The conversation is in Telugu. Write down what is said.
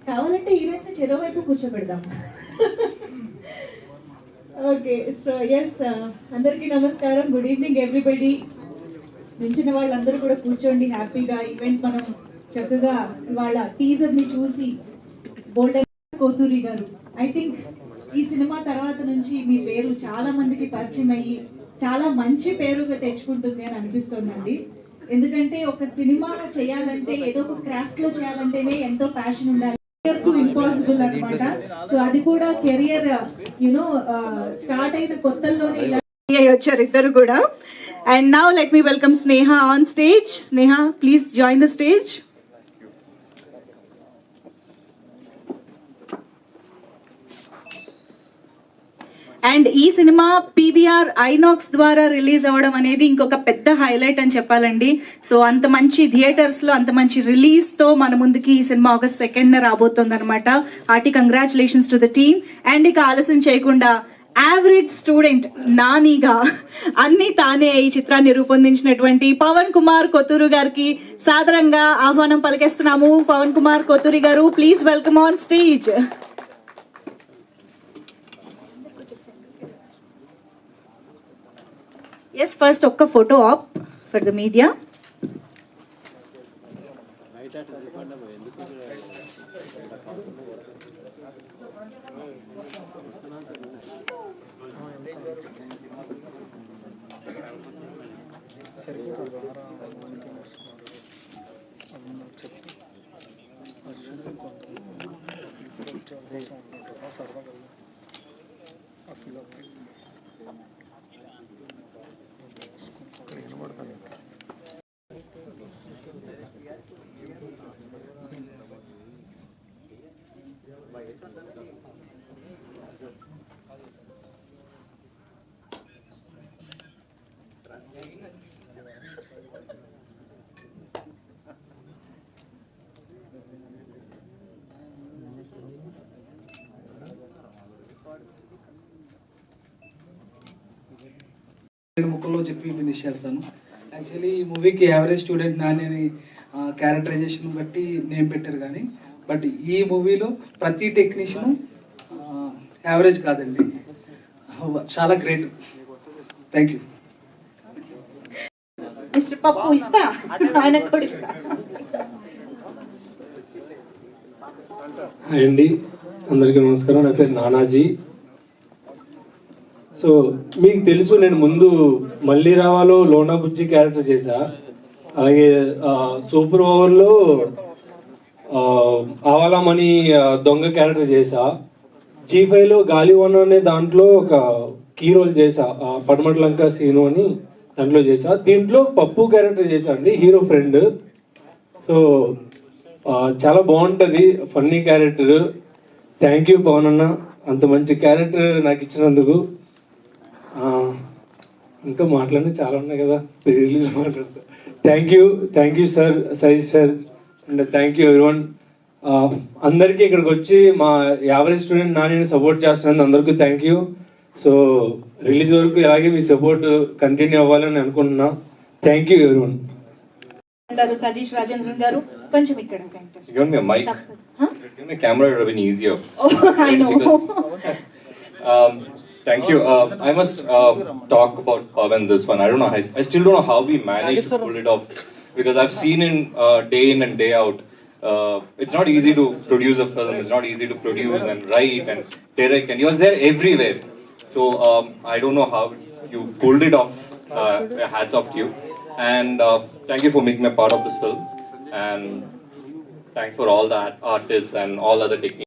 కావాలంటే హీరోయిన్స్ చెరో వైపు కూర్చోబెడదాం. ఓకే, సో ఎస్, అందరికీ నమస్కారం, గుడ్ ఈవినింగ్ ఎవ్రీబడి. నించిన వాళ్ళందరూ కూడా కూర్చోండి హ్యాపీగా. ఈవెంట్ మనం చక్కగా ఇవాళ టీజర్ ని చూసి బోల్డర్ కోతూరి గారు, ఐ థింక్ ఈ సినిమా తర్వాత నుంచి మీ పేరు చాలా మందికి పరిచయం అయ్యి చాలా మంచి పేరుగా తెచ్చుకుంటుంది అని అనిపిస్తోందండి. ఎందుకంటే ఒక సినిమా చేయాలంటే ఏదో ఒక క్రాఫ్ట్ లో చేయాలంటేనే ఎంతో ప్యాషన్ ఉండాలి, ఇంపాసిబుల్ అనమాట. సో అది కూడా కెరియర్ యునో స్టార్ట్ అయిన కొత్తల్లోనే ఇలా వచ్చారు ఇద్దరు కూడా. And now let me welcome Sneha on stage. Sneha, please join the stage. And ఈ సినిమా పీవీఆర్ ఐనాక్స్ ద్వారా రిలీజ్ అవ్వడం అనేది ఇంకొక పెద్ద హైలైట్ అని చెప్పాలండి. సో అంత మంచి థియేటర్స్ లో అంత మంచి రిలీజ్ తో మన ముందుకి ఈ సినిమా August 2nd రాబోతుంది అనమాట. ఆర్టి congratulations to the team. And ఇక ఆలస్యం చేయకుండా యావరేజ్ స్టూడెంట్ నానిగా అన్ని తానే ఈ చిత్రాన్ని రూపొందించినటువంటి పవన్ కుమార్ కొత్తూరు గారికి సాదరంగా ఆహ్వానం పలికేస్తున్నాము. పవన్ కుమార్ కొత్తూరి గారు, please welcome on stage. Yes, first ఒక్క photo op for the media. ముక్కల్లో చెప్పి ఫినిష్ చేస్తాను. యాక్చువల్లీ ఈ మూవీకి యావరేజ్ స్టూడెంట్ నాని అని క్యారెక్టరైజేషన్ బట్టి నేమ్ పెట్టారు, కానీ బట్ ఈ మూవీలో ప్రతి టెక్నీషియన్ యావరేజ్ కాదండి, చాలా గ్రేట్. Thank you. మిస్టర్ పప్పు ఇస్తా, ఆయన కూడా ఇస్తా. హాయ్ అండి, అందరికీ నమస్కారం. నా పేరు నానాజీ. సో మీకు తెలుసు, నేను ముందు మళ్ళీ రావాలో లోనా బుజ్జి క్యారెక్టర్ చేశా, అలాగే సూపర్ ఓవర్లో ఆవాలమని దొంగ క్యారెక్టర్ చేశా, G5లో గాలివన్ అనే దాంట్లో ఒక కీ రోల్ చేశా, పడమటి లంక సీను అని దాంట్లో చేశా. దీంట్లో పప్పు క్యారెక్టర్ చేశా అండి, హీరో ఫ్రెండ్. సో చాలా బాగుంటుంది, funny character. Thank you Pavan అన్న, అంత మంచి క్యారెక్టర్ నాకు ఇచ్చినందుకు. ఇంకా మాట్లాడి చాలా ఉన్నాయి కదా, రిలీజ్ మాట్లాడతా. Thank you sir, Satish sir, and thank you everyone. అందరికీ ఇక్కడికి వచ్చి మా యావరేజ్ స్టూడెంట్ నాని సపోర్ట్ చేస్తున్నందుకు అందరికీ థ్యాంక్ యూ. సో రిలీజ్ వరకు ఇలాగే మీ సపోర్ట్ కంటిన్యూ అవ్వాలని అనుకుంటున్నా. Thank you everyone. Satish Rajendran గారు కొంచెం ఇక్కడ centre. You want me a mic? Huh? Give me a camera, it would have been easier. Oh, I know. Thank you. I must talk about Pavan this one. I don't know. I still don't know how we managed to pull it off, because I've seen day in and day out. It's not easy to produce a film. It's not easy to produce and write and direct. And he was there everywhere. So I don't know how you pulled it off. Hats off to you. And thank you for making me a part of this film. And thanks for all the artists and all other techniques.